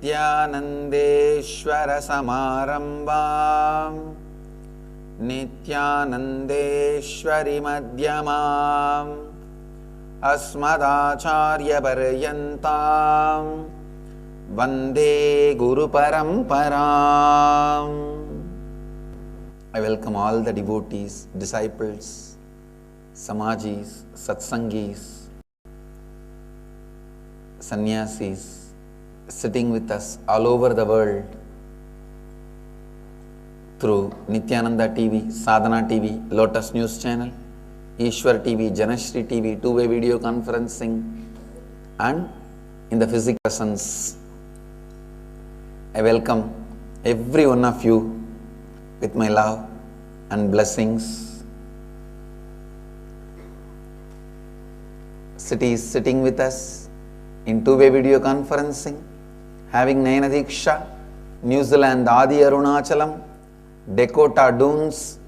नित्यानन्देश्वर समारम्भाम् नित्यानन्देश्वरि मध्यमाम् अस्मदाचार्यपर्यन्ताम् वन्दे गुरुपरम्पराम्. I welcome all the devotees, disciples, samajis, satsangis, sannyasis sitting with us all over the world through Nityananda TV, Sadhana TV, Lotus News Channel, Ishwar TV, Janashri TV, two-way video conferencing, and in the physical presence. I welcome every one of you with my love and blessings. City is sitting with us in two-way video conferencing, having Nayana Diksha, New Zealand Adi Arunachalam, Dakota Dunes,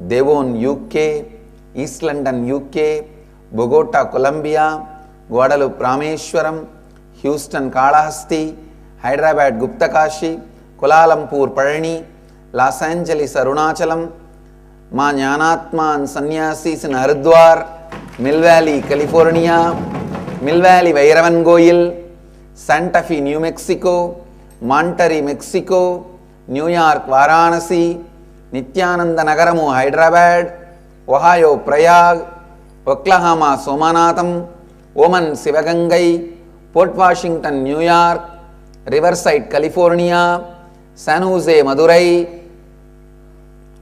Devon UK, East London UK, Bogota Colombia, Guadalupe Rameshwaram, Houston Kalahasti, Hyderabad Guptakashi, Kuala Lumpur Parani, Los Angeles Arunachalam, Ma Jnanatma and Sannyasis in Haridwar, Mill Valley California, Mill Valley Vairavan Goyal, Santa Fe New Mexico, Monterrey Mexico, New York Varanasi, Nityananda Nagaramu Hyderabad, Ohio Prayag, Oklahoma Somanatham, Oman Sivagangai, Port Washington New York, Riverside California, San Jose Madurai,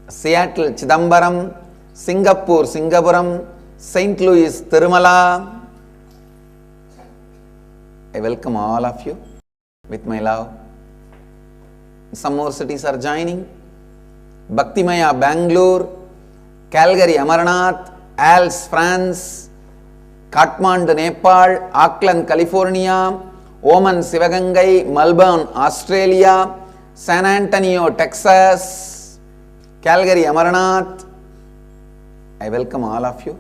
Seattle Chidambaram, Singapore Singapuram, St. Louis Tirumala. I welcome all of you with my love. Some more cities are joining. Bhaktimaya Bangalore, Calgary Amarnath, Als France, Kathmandu Nepal, Auckland California, Oman Sivagangai, Melbourne Australia, San Antonio Texas, Calgary Amarnath. I welcome all of you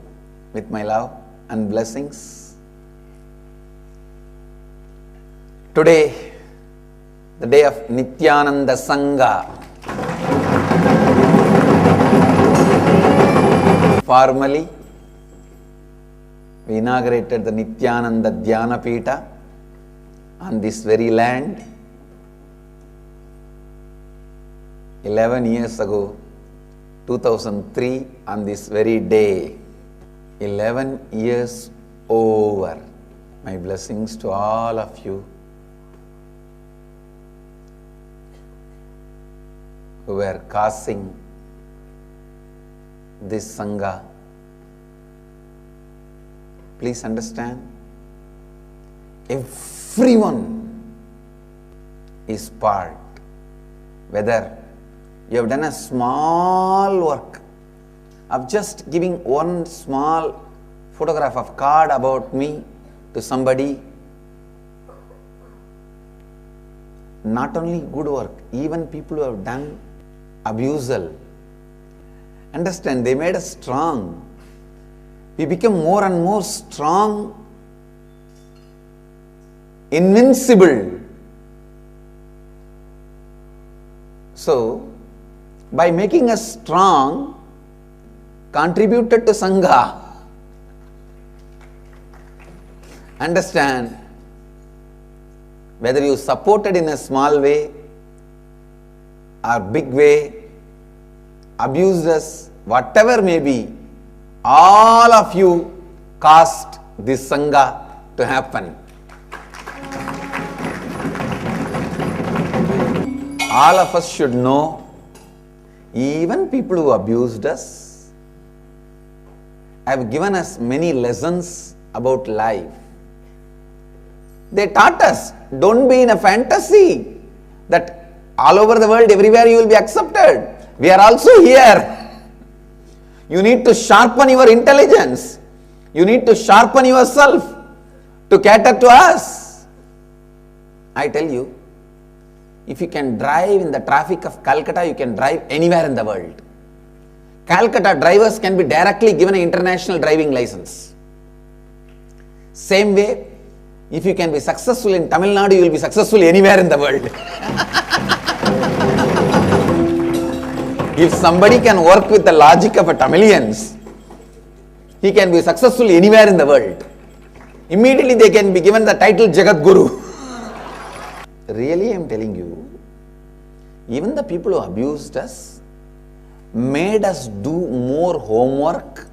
with my love and blessings. Today, the day of Nityananda Sangha. Formally, we inaugurated the Nityananda Dhyana Pita on this very land 11 years ago, 2003, on this very day. 11 years over. My blessings to all of you who were causing this Sangha. Please understand, everyone is part. Whether you have done a small work of just giving one small photograph of card about me to somebody, not only good work, even people who have done abusal. Understand, they made us strong. We become more and more strong, invincible. So, by making us strong, contributed to Sangha. Understand, whether you supported in a small way or big way, abused us, whatever may be, all of you caused this Sangha to happen. All of us should know, even people who abused us have given us many lessons about life. They taught us, don't be in a fantasy that all over the world, everywhere you will be accepted. We are also here. You need to sharpen your intelligence. You need to sharpen yourself to cater to us. I tell you, if you can drive in the traffic of Calcutta, you can drive anywhere in the world. Calcutta drivers can be directly given an international driving license. Same way, If you can be successful in Tamil Nadu, you will be successful anywhere in the world. If somebody can work with the logic of a Tamilians, he can be successful anywhere in the world. Immediately they can be given the title Jagat Guru. Really, I am telling you, even the people who abused us made us do more homework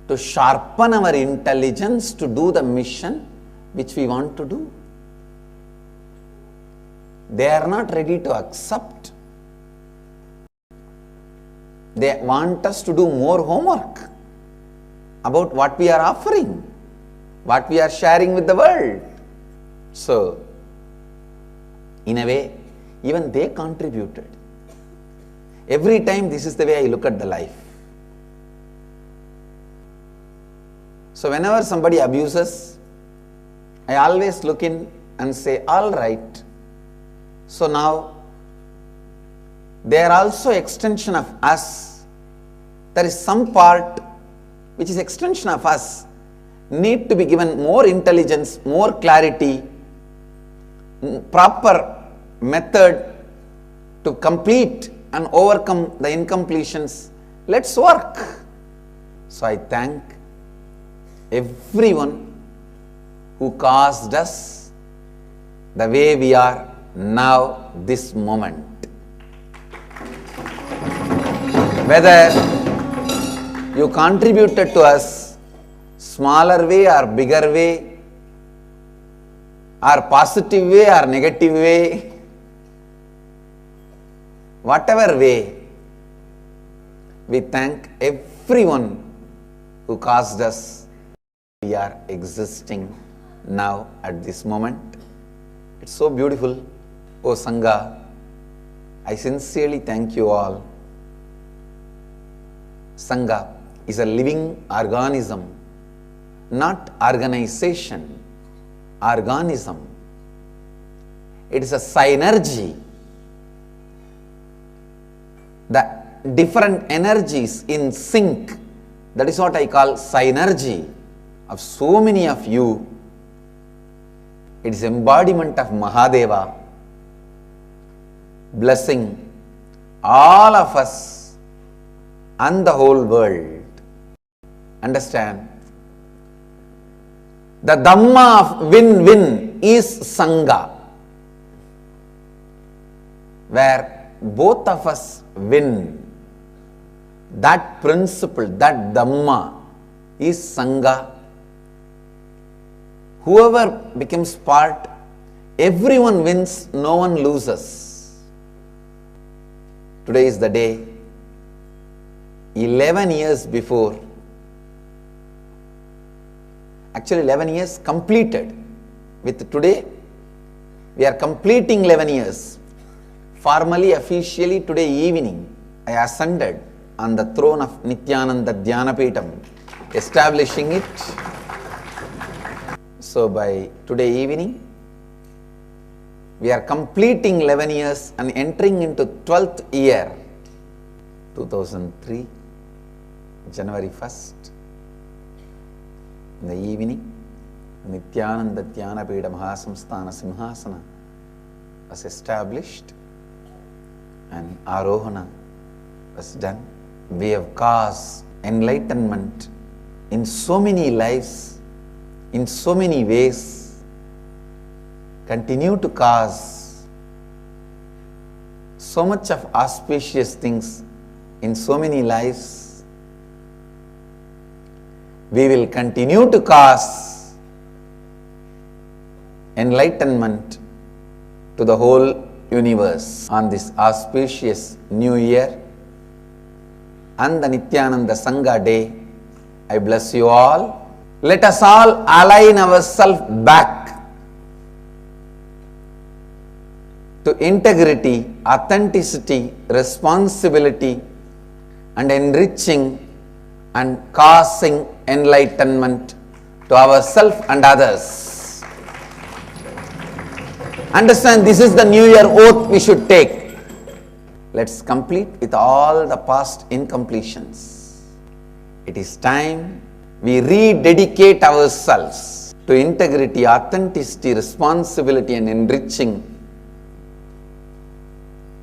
to sharpen our intelligence to do the mission which we want to do. They are not ready to accept. They want us to do more homework about what we are offering, what we are sharing with the world. So, in a way, even they contributed. Every time, this is the way I look at the life. So, whenever somebody abuses, I always look in and say, all right. So now, they are also extension of us. There is some part which is extension of us, need to be given more intelligence, more clarity, proper method to complete and overcome the incompletions. Let's work. So I thank everyone who caused us the way we are now, this moment. Whether you contributed to us smaller way or bigger way, or positive way or negative way, whatever way, we thank everyone who caused us. We are existing now at this moment. It's so beautiful. Oh Sangha, I sincerely thank you all. Sangha is a living organism, not organization. Organism. It is a synergy. The different energies in sync. That is what I call synergy of so many of you. It is embodiment of Mahadeva blessing all of us and the whole world. Understand? The Dhamma of win-win is Sangha, where both of us win. That principle, that Dhamma is Sangha. Whoever becomes part, everyone wins, no one loses. Today is the day, 11 years before, actually 11 years completed. With today, we are completing 11 years. Formally, officially, today evening, I ascended on the throne of Nityananda Dhyanapeetham, establishing it. So by today evening, we are completing 11 years and entering into 12th year, 2003, January 1st. In the evening, Nityananda Dhyanapeetham Mahasamsthana Simhasana was established and Arohana was done. We have caused enlightenment in so many lives, in so many ways, continue to cause so much of auspicious things in so many lives. We will continue to cause enlightenment to the whole universe on this auspicious new year and the Nityananda Sangha day. I bless you all. Let us all align ourselves back to integrity, authenticity, responsibility, and enriching and causing enlightenment to ourselves and others. Understand, this is the New Year oath we should take. Let's complete with all the past incompletions. It is time we rededicate ourselves to integrity, authenticity, responsibility and enriching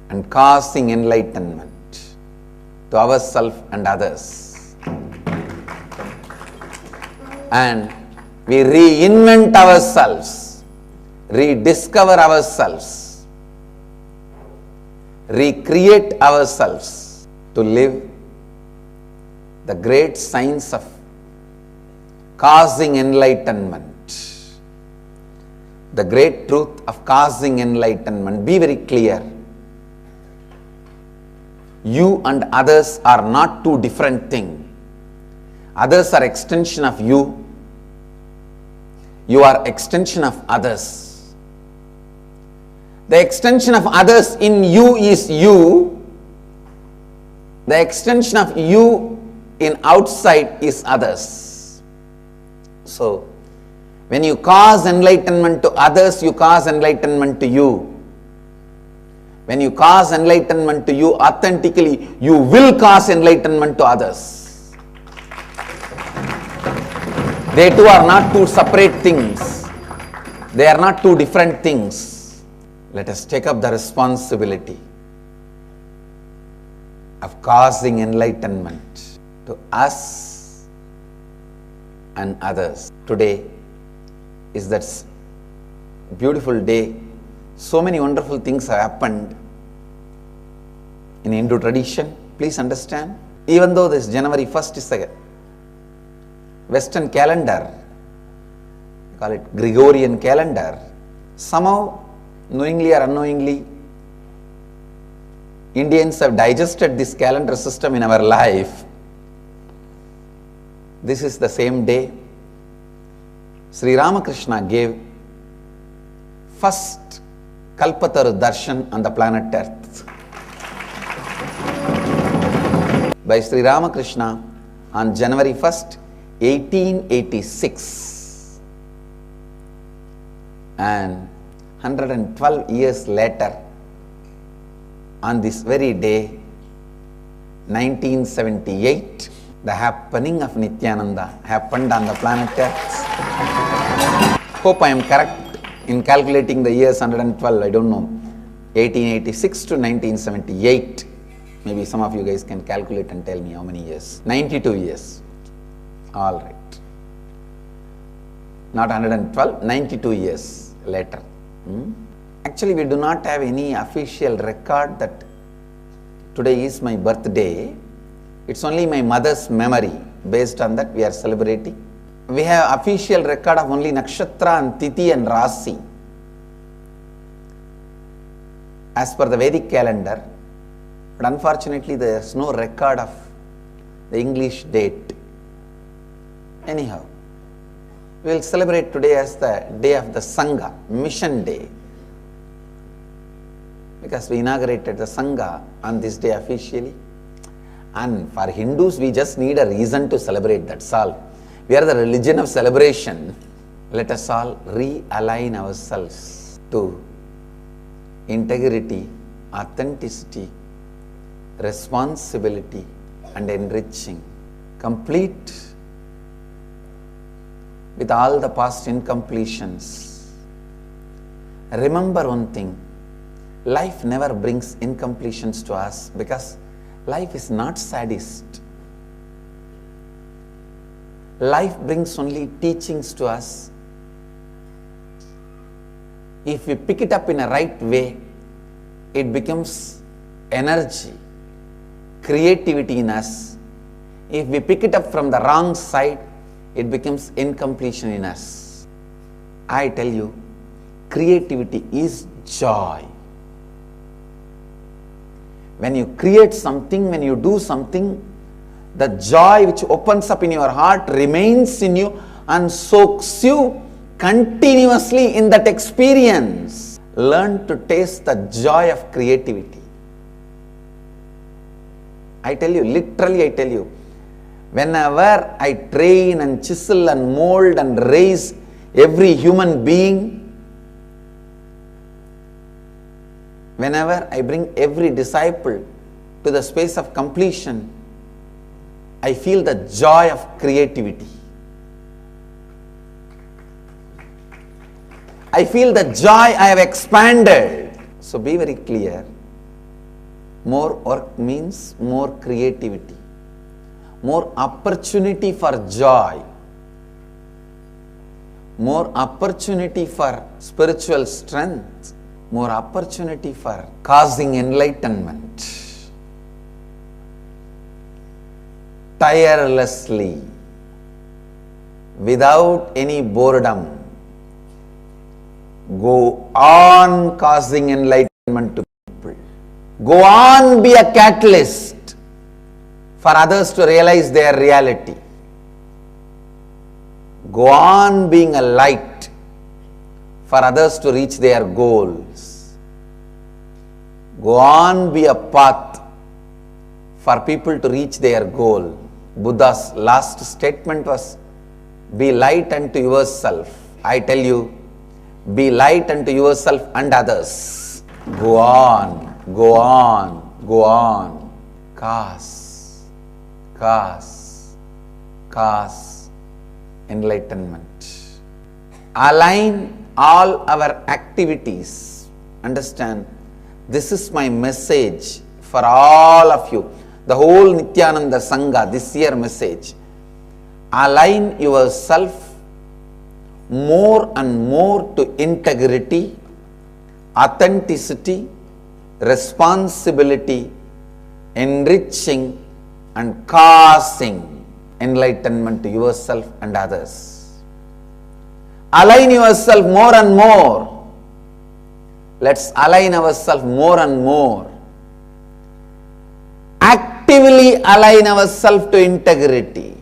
and causing enlightenment to ourselves and others. And we reinvent ourselves, rediscover ourselves, recreate ourselves to live the great science of causing enlightenment. The great truth of causing enlightenment. Be very clear. You and others are not two different things. Others are extension of you. You are extension of others. The extension of others in you is you. The extension of you in outside is others. So, when you cause enlightenment to others, you cause enlightenment to you. When you cause enlightenment to you authentically, you will cause enlightenment to others. They too are not two separate things. They are not two different things. Let us take up the responsibility of causing enlightenment to us and others. Today is that beautiful day. So many wonderful things have happened in Hindu tradition. Please understand, even though this January 1st is a Western calendar, we call it Gregorian calendar, somehow, knowingly or unknowingly, Indians have digested this calendar system in our life. This is the same day Sri Ramakrishna gave first Kalpataru Darshan on the planet Earth. By Sri Ramakrishna on January 1st, 1886. And 112 years later, on this very day, 1978, the happening of Nityananda happened on the planet Earth. Hope I am correct in calculating the years 112, I don't know. 1886 to 1978. Maybe some of you guys can calculate and tell me how many years. 92 years. All right. Not 112, 92 years later. Actually, we do not have any official record that today is my birthday. It's only my mother's memory. Based on that, we are celebrating. We have official record of only Nakshatra and Tithi and Rasi as per the Vedic calendar. But unfortunately, there is no record of the English date. Anyhow, we will celebrate today as the day of the Sangha, Mission Day. Because we inaugurated the Sangha on this day officially. And for Hindus, we just need a reason to celebrate, that's all. We are the religion of celebration. Let us all realign ourselves to integrity, authenticity, responsibility and enriching. Complete with all the past incompletions. Remember one thing, life never brings incompletions to us because life is not sadist. Life brings only teachings to us. If we pick it up in a right way, it becomes energy, creativity in us. If we pick it up from the wrong side, it becomes incompletion in us. I tell you, creativity is joy. When you create something, when you do something, the joy which opens up in your heart remains in you and soaks you continuously in that experience. Learn to taste the joy of creativity. I tell you, literally I tell you, whenever I train and chisel and mold and raise every human being, whenever I bring every disciple to the space of completion, I feel the joy of creativity. I feel the joy I have expanded. So be very clear. More work means more creativity, more opportunity for joy, more opportunity for spiritual strength, more opportunity for causing enlightenment. Tirelessly, without any boredom, go on causing enlightenment to people. Go on, be a catalyst for others to realize their reality. Go on being a light for others to reach their goals. Go on, be a path for people to reach their goal. Buddha's last statement was, be light unto yourself. I tell you, be light unto yourself and others. Go on, go on, go on. Cause enlightenment. Align all our activities. Understand, this is my message for all of you. The whole Nityananda Sangha, this year message. Align yourself more and more to integrity, authenticity, responsibility, enriching and causing enlightenment to yourself and others. Align yourself more and more. Let's align ourselves more and more. Actively align ourselves to integrity.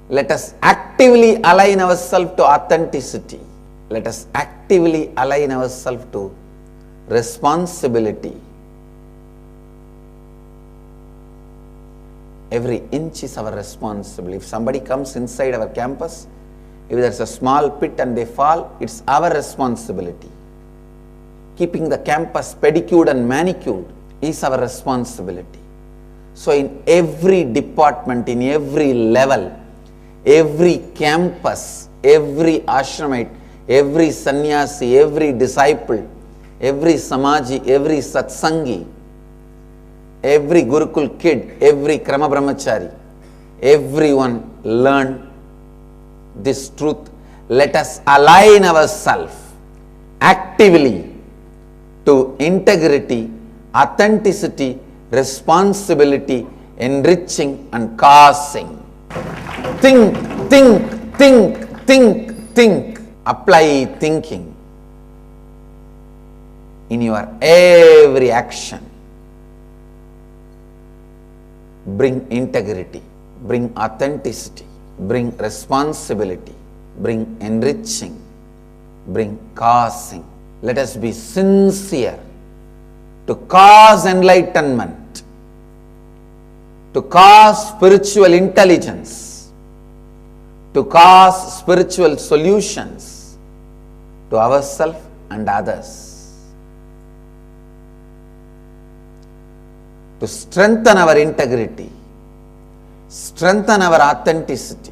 Let us actively align ourselves to authenticity. Let us actively align ourselves to responsibility. Every inch is our responsibility. If somebody comes inside our campus, if there's a small pit and they fall, it's our responsibility. Keeping the campus pedicured and manicured is our responsibility. So in every department, in every level, every campus, every ashramite, every sannyasi, every disciple, every samaji, every satsangi, every Gurukul kid, every Krama Brahmachari, everyone learn this truth. Let us align ourselves actively to integrity, authenticity, responsibility, enriching and causing. Think. Apply thinking in your every action. Bring integrity, bring authenticity, bring responsibility, bring enriching, bring causing. Let us be sincere to cause enlightenment, to cause spiritual intelligence, to cause spiritual solutions to ourselves and others, to strengthen our integrity, strengthen our authenticity,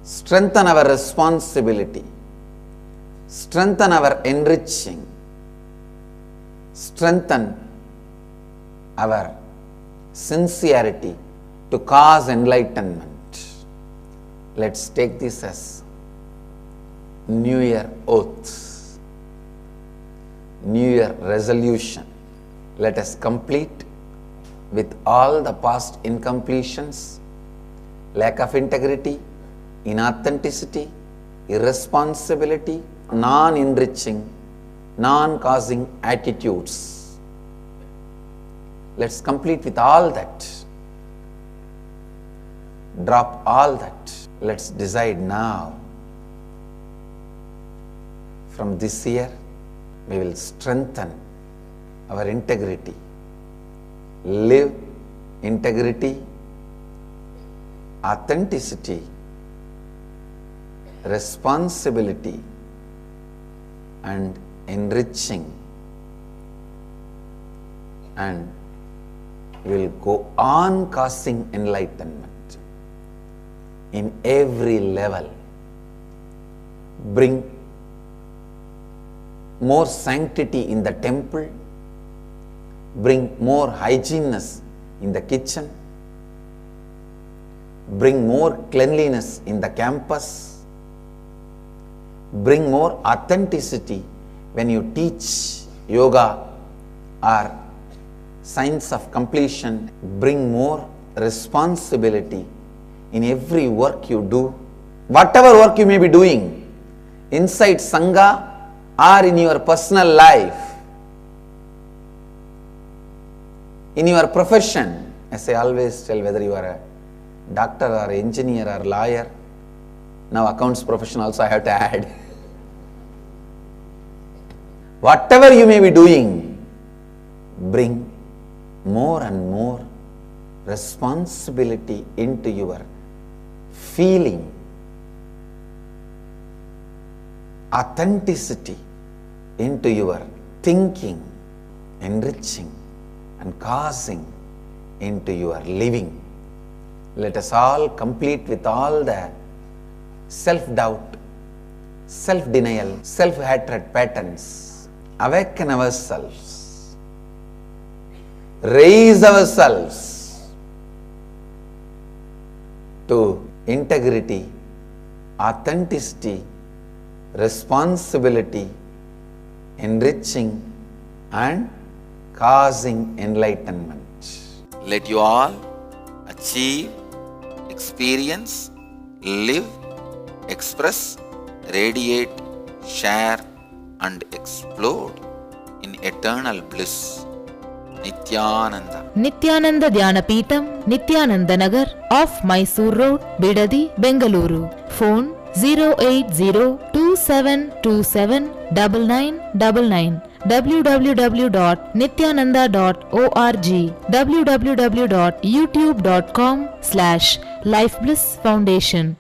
strengthen our responsibility, strengthen our enriching, strengthen our sincerity to cause enlightenment. Let's take this as New Year oath, New Year resolution. Let us complete with all the past incompletions, lack of integrity, inauthenticity, irresponsibility, non-enriching, non-causing attitudes. Let's complete with all that. Drop all that. Let's decide now. From this year, we will strengthen our integrity. Live integrity, authenticity, responsibility, and enriching, and will go on causing enlightenment in every level. bring more sanctity in the temple, bring more hygieneness in the kitchen, bring more cleanliness in the campus, bring more authenticity when you teach yoga or science of completion, bring more responsibility in every work you do. Whatever work you may be doing, inside Sangha or in your personal life, in your profession, as I always tell, whether you are a doctor or engineer or lawyer, now accounts profession also I have to add. Whatever you may be doing, bring more and more responsibility into your feeling, authenticity into your thinking, enriching and causing into your living. Let us all complete with all the self-doubt, self-denial, self-hatred patterns, awaken ourselves, raise ourselves to integrity, authenticity, responsibility, enriching and causing enlightenment. Let you all achieve, experience, live, express, radiate, share and explode in eternal bliss. Nityananda. Nityananda Dhyanapitham, Nityananda Nagar, off Mysore Road, Bidadi, Bengaluru. Phone 08027279999. www.nityananda.org, www.youtube.com/Life Bliss Foundation.